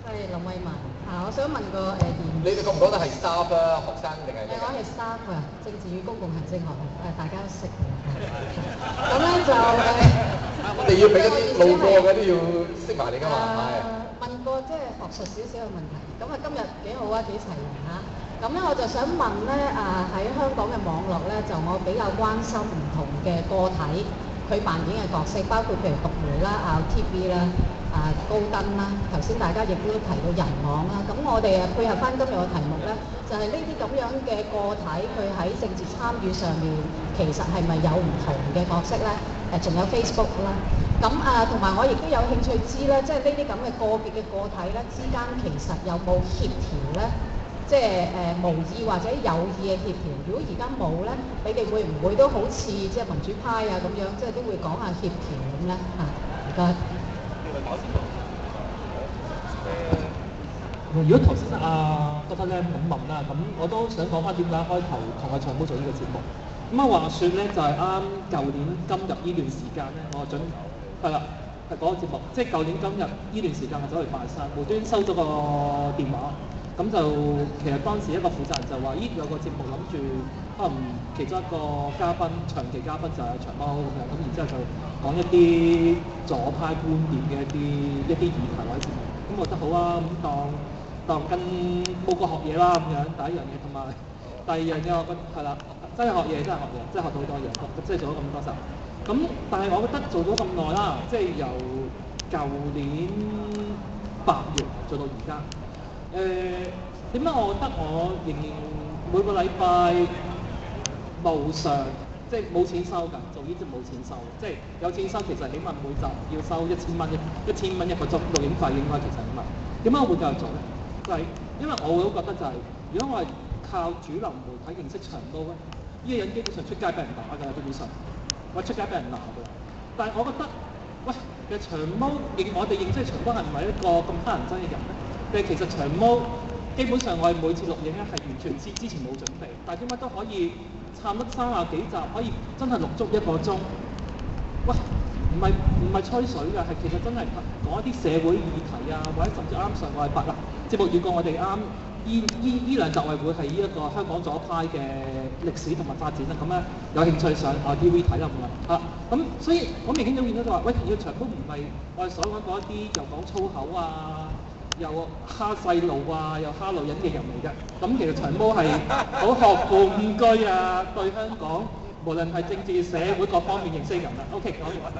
係林慧文我想問個你哋覺唔覺得係 staff 啊，學生定係咩？我係 staff 政治與公共行政學大家都識嘅。咁咧就我哋要俾嗰啲路過嘅都要識埋你㗎嘛，係。問個即係學術少少嘅問題。咁今日幾好啊，幾齊人嚇。咁咧我就想問咧喺香港嘅網絡咧，就我比較關心唔同嘅個體佢扮演嘅角色，包括譬如獨媒啦、TV 啦。高登啦，頭先大家亦都提到人網啦，咁我哋配合翻今日嘅題目咧，就係呢啲咁樣嘅個體，佢喺政治參與上面，其實係咪有唔同嘅角色咧？仲有 Facebook 啦，咁同埋我亦都有興趣知咧，即係呢啲咁嘅個別嘅個體咧之間，其實有冇協調咧？即係無意或者有意嘅協調。如果而家冇咧，你哋會唔會都好似即係民主派咁樣，即係都會講下協調咁咧？唔該。如果頭先覺得咧咁問啦，咁我都想講翻點解開頭同阿長毛做呢個節目。咁話説咧，就係啱舊年今日呢段時間咧，我係啦，係嗰個節目，即係舊年今日呢段時間我走去拜山，無端收咗個電話，咁就其實當時一個負責人就話：有個節目諗住可能其中一個嘉賓，長期嘉賓就係長毛咁樣，咁然之後就講一啲左派觀點嘅一啲議題或者節目。咁我覺得好啊，咁當跟報告學嘢啦咁樣，第一樣嘢，同埋第二樣嘢我覺得係啦，真係學嘢，真係學到好多嘢，即係做咗咁多集。咁但係我覺得做咗咁耐啦，即係由舊年8月做到而家。點解我覺得我仍然每個禮拜無償，即係冇錢收㗎，做呢啲冇錢收，即係有錢收其實起碼每集要收1000蚊一個鐘錄影費，應該其實起碼。點解我會繼續做咧？就係因為我會覺得就係，如果我係靠主流媒體認識長毛咧，呢個人基本上出街俾人打㗎，基本上，或者出街俾人鬧㗎。但係我覺得，喂，其實長毛我哋認識長毛係唔係一個咁乞人憎嘅人咧？其實長毛基本上我哋每次錄影咧係完全之前冇準備，但係點解都可以差唔多30幾集，可以真係錄足1個鐘？喂！唔係吹水㗎，係其實真係講一啲社會議題啊，或者甚至啱上個禮拜啦，節目預告我哋啱呢兩集會係呢一個香港左派嘅歷史同埋發展啦，咁咧有興趣上TV 睇啦咁樣咁所以我明顯都見到就話，喂，要長毛唔係我哋所講嗰一啲又講粗口啊，又蝦細路啊，又蝦女人嘅人嚟嘅。咁其實長毛係好學富居啊，對香港無論係政治社會各方面認識人啦。OK，講完。